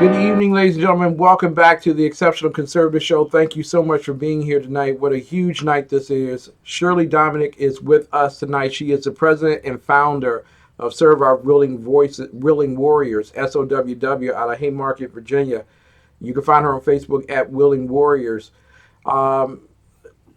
Good evening, ladies and gentlemen. Welcome back to the Exceptional Conservative Show. Thank you so much for being here tonight. What a huge night this is. Shirley Dominick is with us tonight. She is the president and founder of Serve Our Willing Warriors, SOWW, out of Haymarket, Virginia. You can find her on Facebook at Willing Warriors.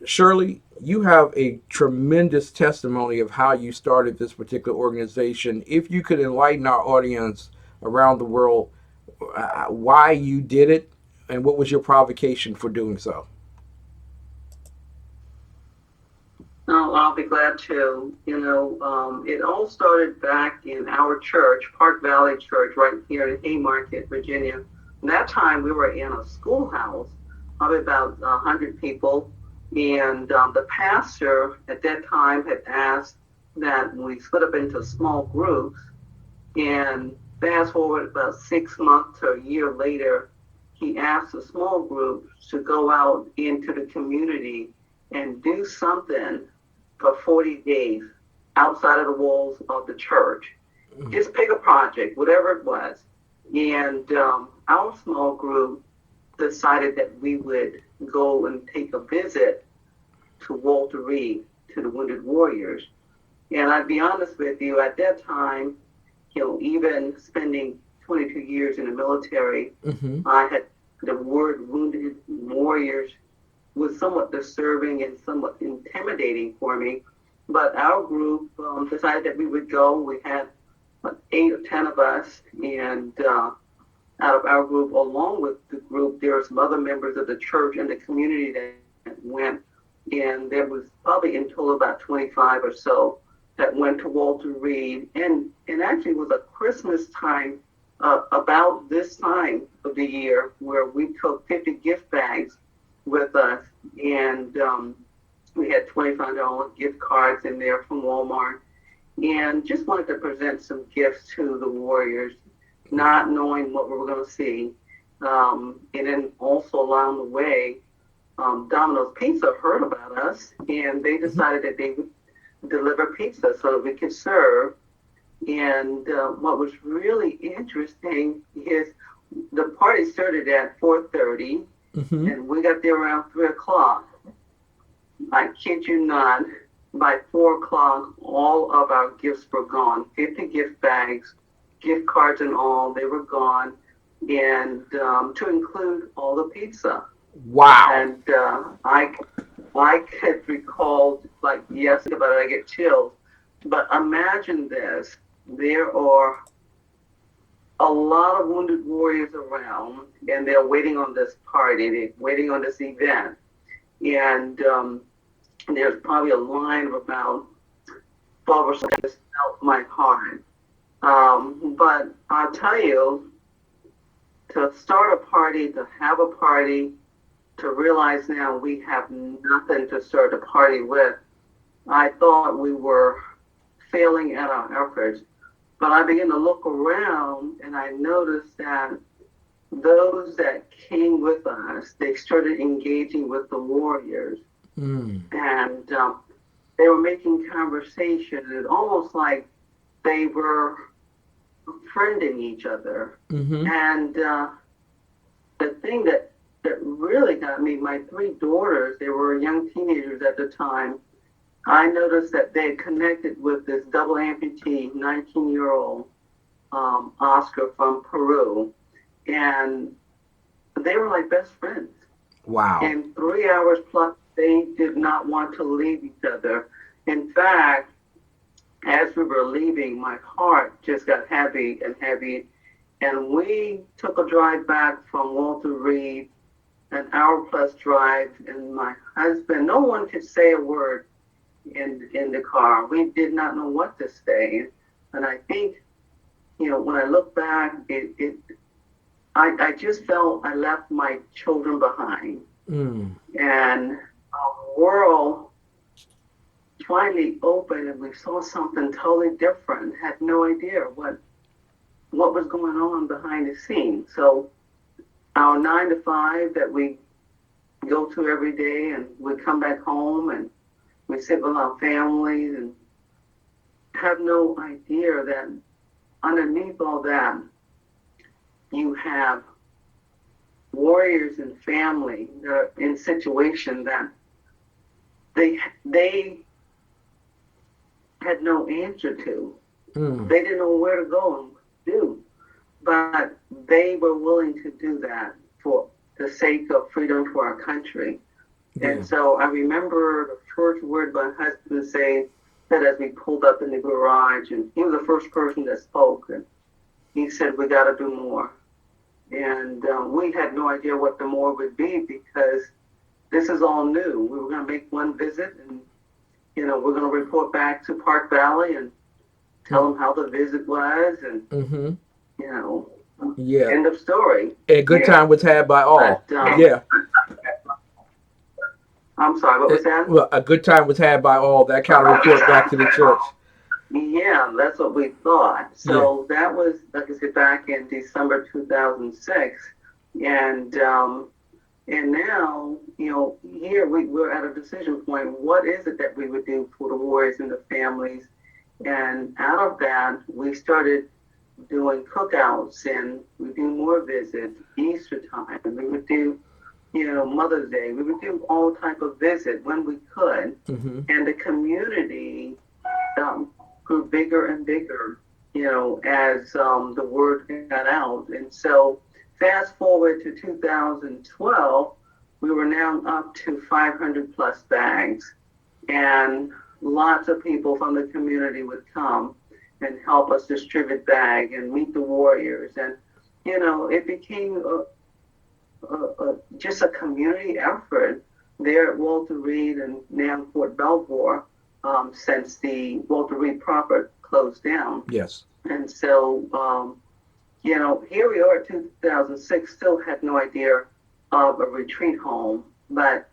Shirley, you have a tremendous testimony of how you started this particular organization. If you could enlighten our audience around the world why you did it and what was your provocation for doing so. Oh, I'll be glad to. It all started back in our church, Park Valley Church, right here in Haymarket, Virginia. And that time we were in a schoolhouse, probably about 100 people. And the pastor at that time had asked that we split up into small groups. And fast forward about 6 months or a year later, he asked the small groups to go out into the community and do something for 40 days outside of the walls of the church. Just pick a project, whatever it was. And our small group decided that we would go and take a visit to Walter Reed, to the Wounded Warriors. And I'd be honest with you, at that time, even spending 22 years in the military, I had the word Wounded Warriors was somewhat disturbing and somewhat intimidating for me. But our group decided that we would go. We had 8 or 10 of us, and out of our group, along with the group, there were some other members of the church and the community that went, and there was probably in total about 25 or so that went to Walter Reed, and actually it was a Christmas time, about this time of the year, where we took 50 gift bags with us, and we had $25 gift cards in there from Walmart, and just wanted to present some gifts to the warriors, not knowing what we were going to see. And then also along the way, Domino's Pizza heard about us, and they decided that they would deliver pizza so that we could serve. And what was really interesting is the party started at 4:30, and we got there around 3 o'clock. I kid you not, by 4 o'clock, all of our gifts were gone. 50 gift bags, gift cards and all, they were gone, and to include all the pizza. Wow. And I could recall, like, yes, but I get chills. But imagine this. There are a lot of wounded warriors around, and they're waiting on this party. They're waiting on this event. And there's probably a line of about 12 or so that felt my heart. But I'll tell you, to start a party, to have a party, to realize now we have nothing to start a party with, I thought we were failing at our efforts. But I began to look around, and I noticed that those that came with us, they started engaging with the warriors. And they were making conversation. It's almost like they were friending each other. And the thing that really got me, my 3 daughters, they were young teenagers at the time, I noticed that they had connected with this double amputee, 19-year-old Oscar from Peru, and they were like best friends. Wow. And 3 hours plus, they did not want to leave each other. In fact, as we were leaving, my heart just got heavy and heavy, and we took a drive back from Walter Reed, an hour plus drive, and my husband, no one could say a word in the car. We did not know what to say. And I think, when I look back, I just felt I left my children behind. And our world finally opened, and we saw something totally different. Had no idea what was going on behind the scenes. So our 9 to 5 that we go to every day, and we come back home and we sit with our families and have no idea that underneath all that, you have warriors and family that are in situation that they had no answer to. They didn't know where to go and what to do, but they were willing to do that for the sake of freedom for our country. Yeah. And so I remember the first word my husband said as we pulled up in the garage, and he was the first person that spoke, and he said, "We got to do more." And we had no idea what the more would be, because this is all new. We were going to make one visit, and we're going to report back to Park Valley and tell them how the visit was, and yeah, end of story. A good time was had by all. But, yeah. I'm sorry, what was that? Well, a good time was had by all. That kind of report back to the church. Yeah, that's what we thought. So that was, like I said, back in December 2006. And now, here we're at a decision point. What is it that we would do for the warriors and the families? And out of that, we started doing cookouts, and we do more visits, Easter time, and we would do, Mother's Day. We would do all type of visit when we could. And the community grew bigger and bigger, as the word got out. And so fast forward to 2012, we were now up to 500 plus bags, and lots of people from the community would come and help us distribute bag and meet the warriors. And, it became just a community effort there at Walter Reed and now Fort Belvoir, since the Walter Reed proper closed down. Yes. And so, here we are at 2006, still had no idea of a retreat home, but,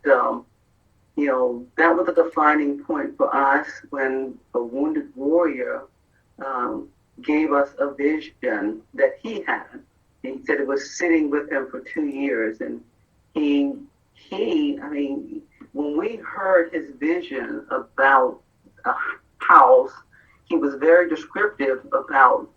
that was a defining point for us when a wounded warrior gave us a vision that he had. He said it was sitting with him for 2 years, and when we heard his vision about a house, he was very descriptive about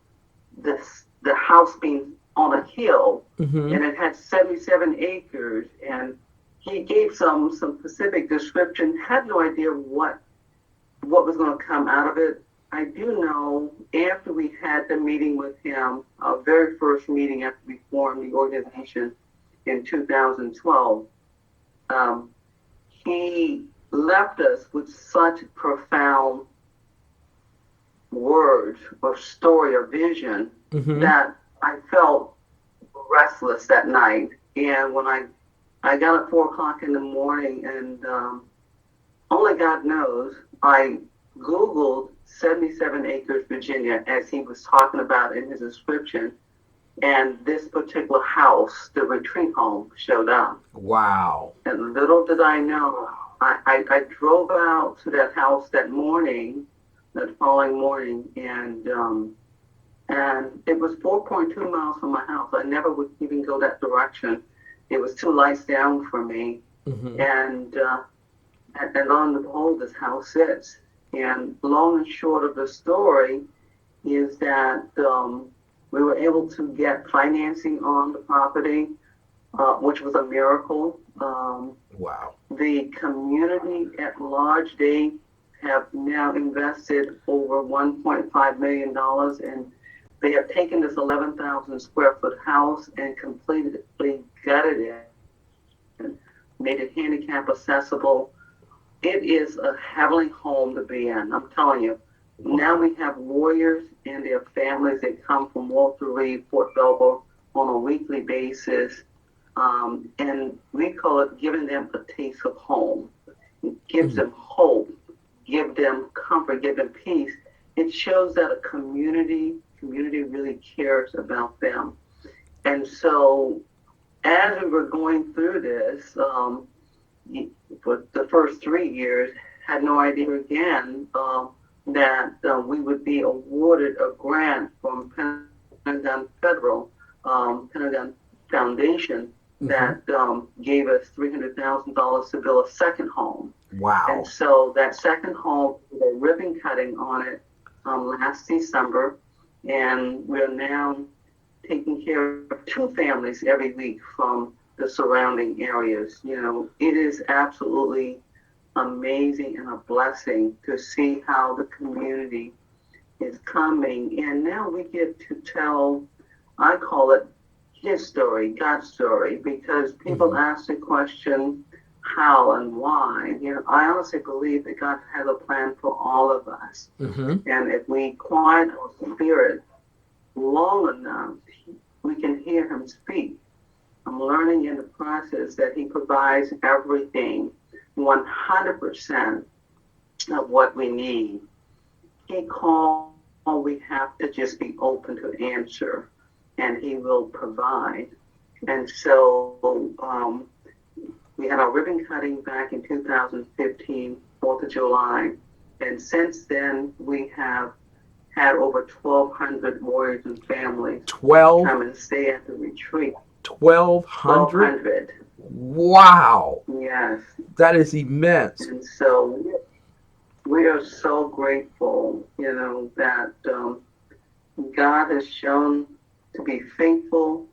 the house being on a hill, and it had 77 acres, and he gave some specific description. Had no idea what was going to come out of it. I do know after we had the meeting with him, our very first meeting after we formed the organization in 2012, he left us with such profound words or story or vision that I felt restless that night. And when I got at 4:00 in the morning, and only God knows, I Googled 77 acres, Virginia, as he was talking about in his description. And this particular house, the retreat home, showed up. Wow. And little did I know, I drove out to that house that following morning, and it was 4.2 miles from my house. I never would even go that direction. It was 2 lights down for me. And lo and behold, this house sits. And long and short of the story is that we were able to get financing on the property, which was a miracle. Wow. The community at large, they have now invested over $1.5 million, and they have taken this 11,000 square foot house and completely gutted it and made it handicap accessible. It is a heavenly home to be in, I'm telling you. Now we have warriors and their families that come from Walter Reed, Fort Belvoir on a weekly basis. And we call it giving them a taste of home. It gives them hope, give them comfort, give them peace. It shows that a community really cares about them. And so as we were going through this, for the first 3 years, had no idea again that we would be awarded a grant from Pentagon Pentagon Foundation that gave us $300,000 to build a second home. Wow. And so that second home, the ribbon cutting on it last December, and we're now taking care of 2 families every week from the surrounding areas. It is absolutely amazing and a blessing to see how the community is coming. And now we get to tell, I call it his story, God's story, because people ask the question, how and why. I honestly believe that God has a plan for all of us. And if we quiet our spirit long enough, we can hear him speak. I'm learning in the process that he provides everything, 100% of what we need. He calls, we have to just be open to answer, and he will provide. And so we had our ribbon cutting back in 2015, 4th of July. And since then, we have had over 1,200 warriors and families come and stay at the retreat. 1,200? Wow. Yes. That is immense. And so we are so grateful, that God has shown to be faithful,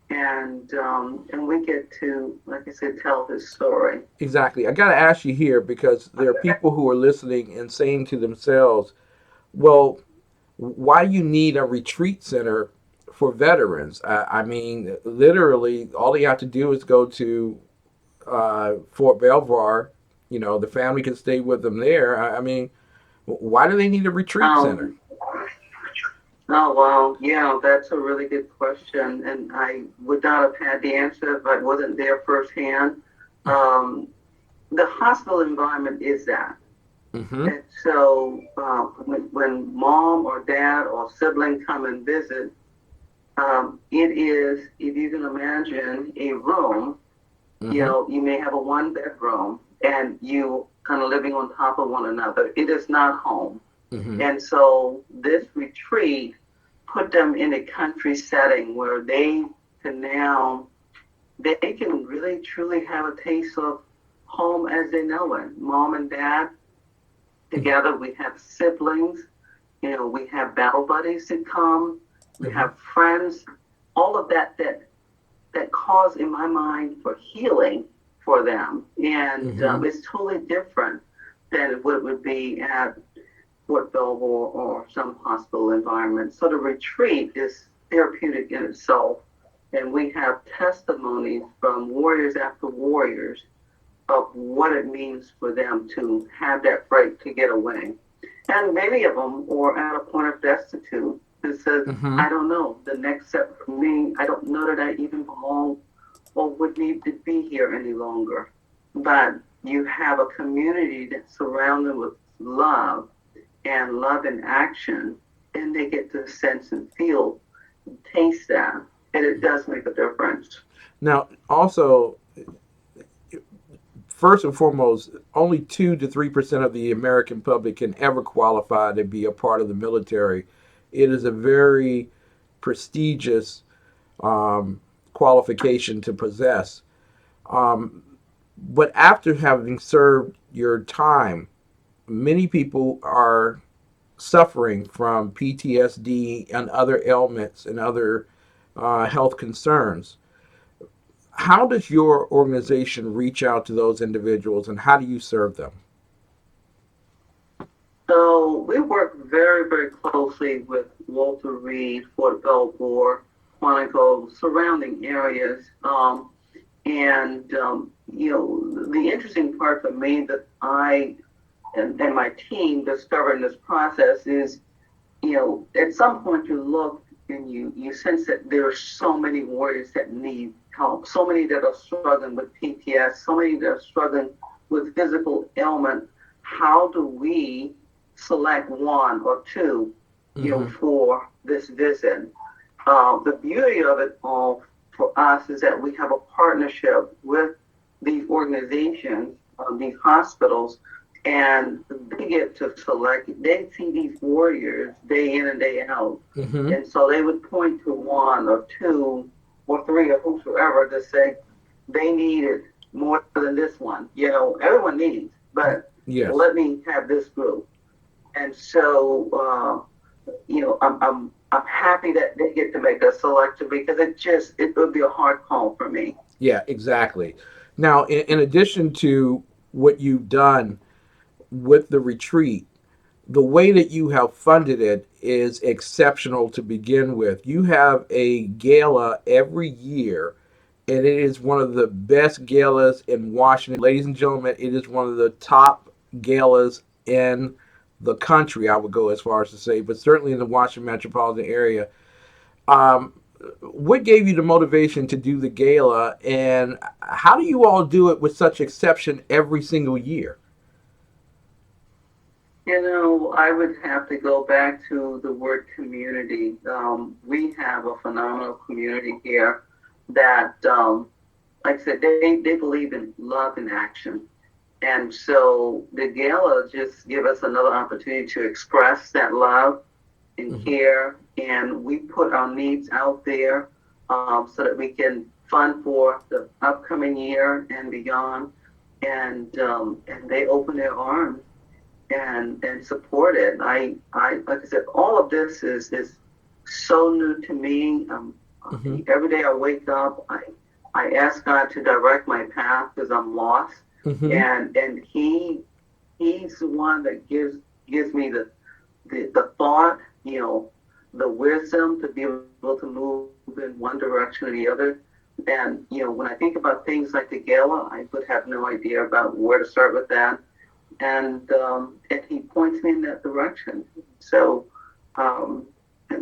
and we get to, like I said, tell his story. Exactly. I got to ask you here, because there are people who are listening and saying to themselves, well, why you need a retreat center for veterans? I mean, literally, all you have to do is go to Fort Belvoir. The family can stay with them there. I mean, why do they need a retreat center? Oh, well, yeah, that's a really good question. And I would not have had the answer if I wasn't there firsthand. The hospital environment is that. And so when mom or dad or sibling come and visit, it is, if you can imagine, a room. You may have a one bedroom and you kind of living on top of one another. It is not home. And so this retreat put them in a country setting where they can really truly have a taste of home as they know it. Mom and dad together, we have siblings, we have battle buddies that come, we have friends, all of that cause in my mind for healing for them. And it's totally different than what it would be at Fort Belvoir or some hospital environment. So the retreat is therapeutic in itself. And we have testimonies from warriors after warriors of what it means for them to have that break to get away. And many of them are at a point of destitute and says, I don't know, the next step for me, I don't know that I even belong or would need to be here any longer. But you have a community that's surrounded with love and love in action, and they get to sense and feel, and taste that, and it does make a difference. Now, also, first and foremost, only 2 to 3% of the American public can ever qualify to be a part of the military. It is a very prestigious qualification to possess. But after having served your time, many people are suffering from PTSD and other ailments and other health concerns. How does your organization reach out to those individuals, and how do you serve them? So we work very, very closely with Walter Reed, Fort Belvoir, Quantico, surrounding areas. The interesting part for me that I and my team discovered in this process is, at some point you look and you sense that there are so many warriors that need help, so many that are struggling with PTS, so many that are struggling with physical ailment. How do we select one or two, for this visit? The beauty of it all for us is that we have a partnership with these organizations, these hospitals, and they get to select. They see these warriors day in and day out, and so they would point to one or two or three or whosoever to say they needed more than this one. Everyone needs, but let me have this group. And so, I'm happy that they get to make a selection, because it would be a hard call for me. Yeah, exactly. Now, in addition to what you've done with the retreat, the way that you have funded it is exceptional to begin with. You have a gala every year, and it is one of the best galas in Washington. Ladies and gentlemen, it is one of the top galas in the country, I would go as far as to say, but certainly in the Washington metropolitan area. Um, what gave you the motivation to do the gala, and how do you all do it with such exception every single year? I would have to go back to the word community. We have a phenomenal community here that, like I said, they believe in love and action. And so the gala just give us another opportunity to express that love and Mm-hmm. care. And we put our needs out there so that we can fund for the upcoming year and beyond. And they open their arms and support it. I like I said, all of this is so new to me. Mm-hmm. Every day I wake up, I ask God to direct my path because I'm lost, Mm-hmm. and he's the one that gives me the thought, the wisdom to be able to move in one direction or the other. And when I think about things like the gala, I would have no idea about where to start with that, and he points me in that direction. So, and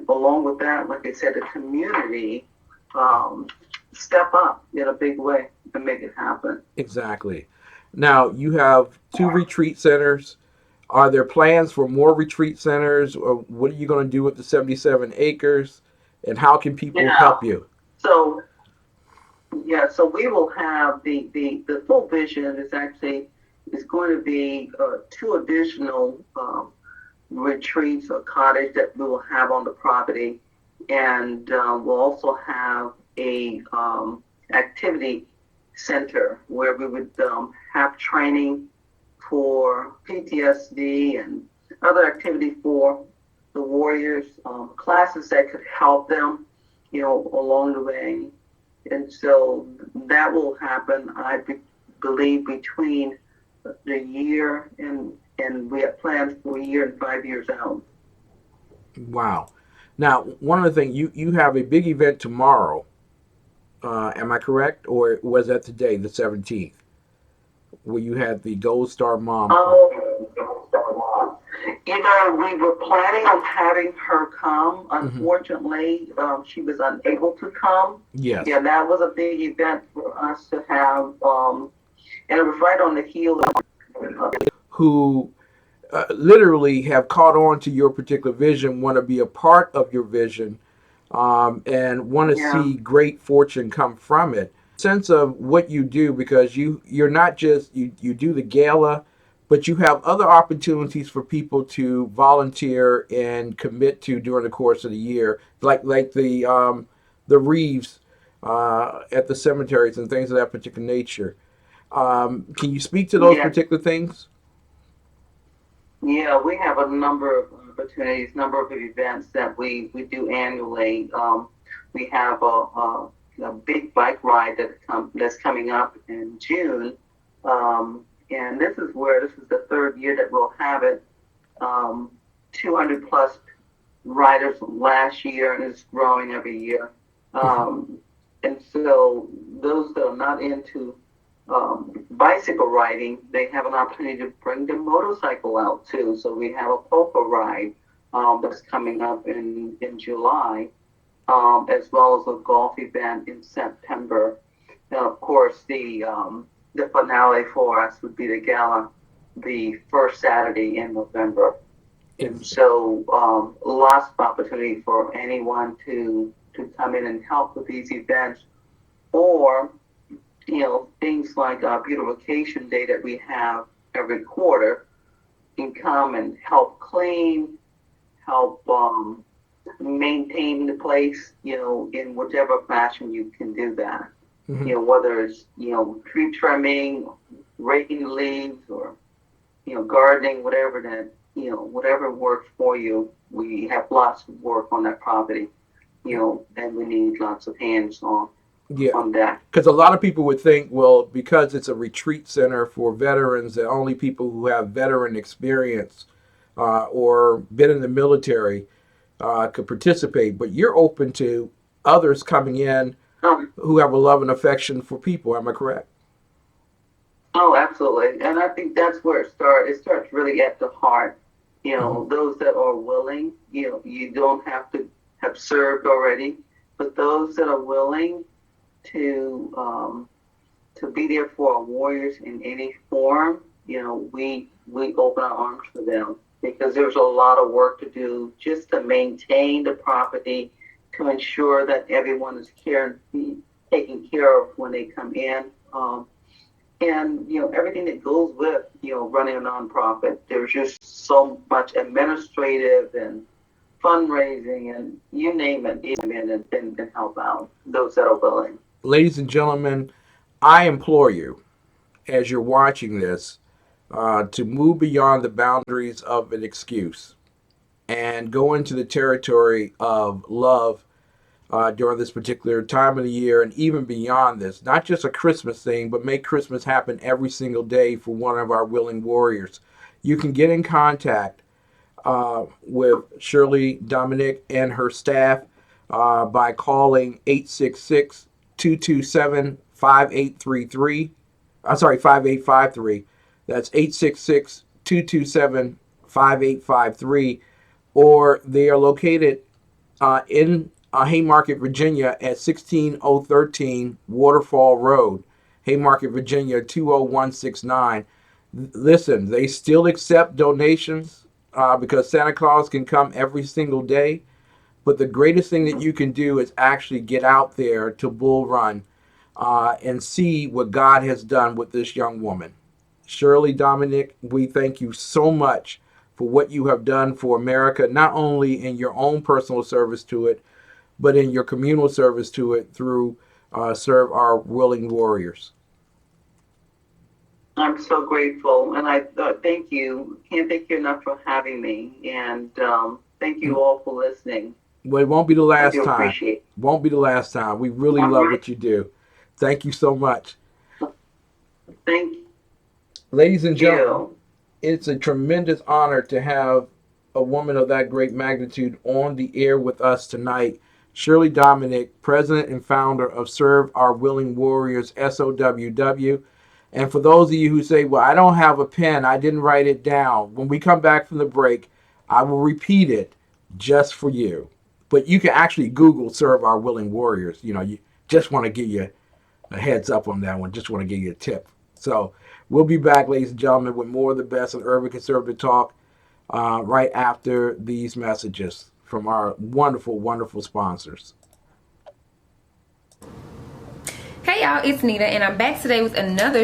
along with that, like I said, the community um, step up in a big way to make it happen. Exactly. Now, you have two retreat centers. Are there plans for more retreat centers, or what are you going to do with the 77 acres, and how can people Yeah. help you? So so we will have the full vision is actually is going to be two additional retreats or cottage that we will have on the property, and we'll also have a activity center where we would have training for PTSD and other activity for the warriors, classes that could help them, along the way. And so that will happen, believe, between the year and we have plans for a year and 5 years out. Wow. Now, one of the things you have a big event tomorrow. Am I correct, or was that today, the 17th, where you had the Gold Star Mom Club? We were planning on having her come. Mm-hmm. Unfortunately, she was unable to come. Yes. Yeah, that was a big event for us to have, and it was right on the heel of. Who literally have caught on to your particular vision, want to be a part of your vision, and want to Yeah. see great fortune come from it. Sense of what you do, because you're not just you do the gala, but you have other opportunities for people to volunteer and commit to during the course of the year, like the Reeves at the cemeteries and things of that particular nature. Can you speak to those Yeah. particular things? Yeah, we have a number of opportunities, number of events that we do annually. We have a big bike ride that's coming up in June, and this is the third year that we'll have it. 200 plus riders last year, and it's growing every year. Um, and so those that are not into bicycle riding, they have an opportunity to bring their motorcycle out too. So we have a polka ride that's coming up in July, as well as a golf event in September. And of course, the finale for us would be the gala, the first Saturday in November. And Ex- so lots of opportunity for anyone to come in and help with these events, or things like beautification day that we have every quarter, can come and help clean, help maintain the place, in whichever fashion you can do that. mhm. Whether it's, tree trimming, raking the leaves, or, gardening, whatever works for you. We have lots of work on that property, and we need lots of hands on. Yeah, on deck. because a lot of people would think, well, because it's a retreat center for veterans, that only people who have veteran experience or been in the military could participate. But you're open to others coming in Um, who have a love and affection for people. Am I correct? oh, absolutely. And I think that's where it starts. It starts really at the heart. You Hmm. know, those that are willing, you know, you don't have to have served already, but those that are willing to be there for our warriors in any form, you know, we open our arms for them because there's a lot of work to do just to maintain the property, to ensure that everyone is taken care of when they come in. And you know everything that goes with running a nonprofit. There's just so much administrative and fundraising and you name it, come in and help out those that are willing. Ladies and gentlemen, I implore you, as you're watching this, to move beyond the boundaries of an excuse and go into the territory of love during this particular time of the year and even beyond this. Not just a Christmas thing, but make Christmas happen every single day for one of our willing warriors. You can get in contact with Shirley Dominick and her staff by calling 866 227 5833. I'm sorry, 5853. That's 866 227 5853. Or they are located in Haymarket, Virginia at 16013 Waterfall Road, Haymarket, Virginia 20169. Listen, they still accept donations because Santa Claus can come every single day. But the greatest thing that you can do is actually get out there to Bull Run and see what God has done with this young woman. Shirley Dominick, we thank you so much for what you have done for America, not only in your own personal service to it, but in your communal service to it through Serve Our Willing Warriors. I'm so grateful, and I thank you. Can't thank you enough for having me, and thank you all for listening. Well, it won't be the I last do time. appreciate Won't be the last time. We really it. love what you do. Thank you so much. Thank Ladies and gentlemen, you. it's a tremendous honor to have a woman of that great magnitude on the air with us tonight. Shirley Dominick, president and founder of Serve Our Willing Warriors, SOWW. And for those of you who say, well, I don't have a pen, I didn't write it down, when we come back from the break, I will repeat it just for you. But you can actually Google Serve Our Willing Warriors. You know, you just want to give you a heads up on that one, just want to give you a tip. So we'll be back, ladies and gentlemen, with more of the best of urban conservative talk right after these messages from our wonderful, wonderful sponsors. Hey y'all, it's Nita, and I'm back today with another